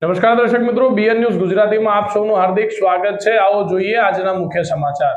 નમસ્કાર દર્શક મિત્રો, બીએન ન્યૂઝ ગુજરાતીમાં આપ સૌનું હાર્દિક સ્વાગત છે। આવો જોઈએ આજના મુખ્ય સમાચાર।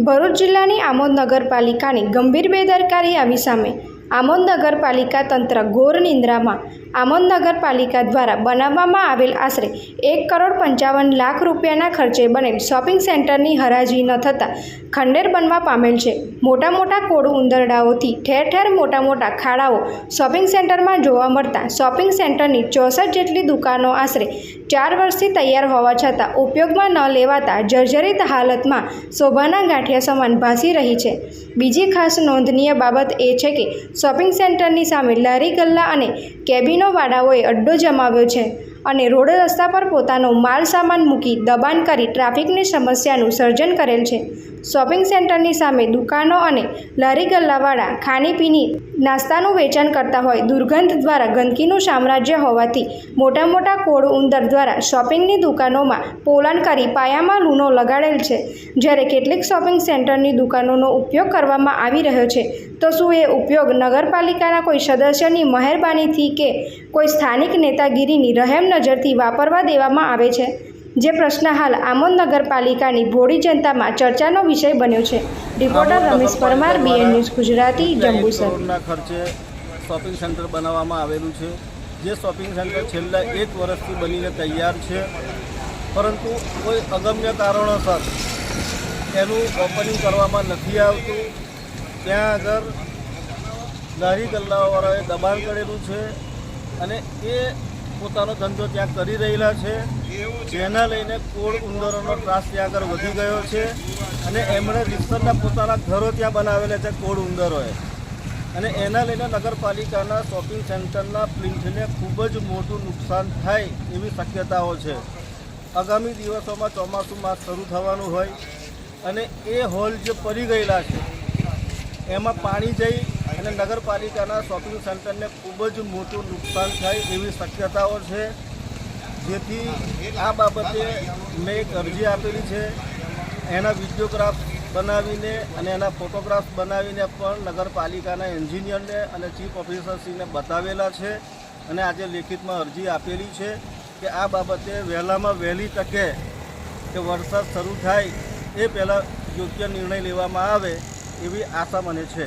ભરૂચ જિલ્લાની આમોદ નગરપાલિકાની ગંભીર બેદરકારી આવી સામે। આમોદ નગરપાલિકા તંત્ર ઘોર નિંદ્રામાં। આમોદ નગરપાલિકા દ્વારા બનાવવામાં આવેલ આશરે 1,55 લાખ રૂપિયાના ખર્ચે બનેલ શોપિંગ સેન્ટરની હરાજી ન થતાં ખંડેર બનવા પામેલ છે। મોટા મોટા કોડ ઉંદરડાઓથી ઠેર ઠેર મોટા મોટા ખાડાઓ શોપિંગ સેન્ટરમાં જોવા મળતા શોપિંગ સેન્ટરની 64 જેટલી દુકાનો આશરે 4 વર્ષથી તૈયાર હોવા છતાં ઉપયોગમાં ન લેવાતા જર્જરિત હાલતમાં શોભાના ગાંઠિયા સમાન ભાસી રહી છે। બીજી ખાસ નોંધનીય બાબત એ છે કે શોપિંગ સેન્ટરની સામે લારી ગલ્લા અને કેબિનોવાળાઓએ અડ્ડો જમાવ્યો છે અને રોડ રસ્તા પર પોતાનો માલ સામાન મૂકી દબાણ કરી ટ્રાફિકની સમસ્યાનું સર્જન કરેલ છે। શોપિંગ સેન્ટરની સામે દુકાનો અને લારી ગલ્લાવાળા ખાણીપીણી નાસ્તાનું વેચાણ કરતા હોય દુર્ગંધ દ્વારા ગંદકીનું સામ્રાજ્ય હોવાથી મોટા મોટા કોળ ઉંદર દ્વારા શોપિંગની દુકાનોમાં પોલાણ કરી પાયામાં લૂનો લગાડેલ છે। જ્યારે કેટલીક શોપિંગ સેન્ટરની દુકાનોનો ઉપયોગ કરવામાં આવી રહ્યો છે તો શું એ ઉપયોગ નગરપાલિકાના કોઈ સદસ્યની મહેરબાનીથી કે કોઈ સ્થાનિક નેતાગીરીની રહેમ નજરથી વાપરવા દેવામાં આવે છે? જે પ્રશ્ન હાલ આમોદ નગરપાલિકાની ભોળી જનતામાં ચર્ચાનો વિષય બન્યો છે। Reporter Ramesh Parmar, BN news Gujarati, Jambusar. કરોડના ખર્ચે શોપિંગ સેન્ટર બનાવવામાં આવેલું છે, જે શોપિંગ સેન્ટર છેલ્લા 1 વર્ષથી બનીને તૈયાર છે, પરંતુ કોઈ અગમ્ય કારણોસર એનું ઓપનિંગ કરવામાં નથી આવતું। ત્યાં આગળ લારી ગલ્લાવાળાએ દબાણ કરેલું છે અને એ પોતાનો ધંધો ત્યાં કરી રહેલા છે, જેના લઈને કોળ ઉંદરોનો ત્રાસ ત્યાં આગળ વધી ગયો છે અને એમણે રીતસરના પોતાના ઘરો ત્યાં બનાવેલા છે કોળ ઉંદરોએ, અને એના લઈને નગરપાલિકાના શોપિંગ સેન્ટરના પ્લિન્થને ખૂબ જ મોટું નુકસાન થાય એવી શક્યતાઓ છે। આગામી દિવસોમાં ચોમાસું માસ શરૂ થવાનું હોય અને એ હોલ જે પડી ગયેલા છે એમાં પાણી જઈ અને નગરપાલિકાના શોપિંગ સેન્ટરને ખૂબ જ મોટું નુકસાન થાય એવી શક્યતાઓ છે। જેથી આ બાબતે મેં એક અરજી આપેલી છે, એના વિડીયોગ્રાફ બનાવીને અને એના ફોટોગ્રાફ બનાવીને પણ નગરપાલિકાના એન્જિનિયરને અને ચીફ ઓફિસરશ્રીને બતાવેલા છે અને આજે લેખિતમાં અરજી આપેલી છે કે આ બાબતે વહેલામાં વહેલી તકે કે વરસાદ શરૂ થાય એ પહેલાં યોગ્ય નિર્ણય લેવામાં આવે એવી આશા મને છે।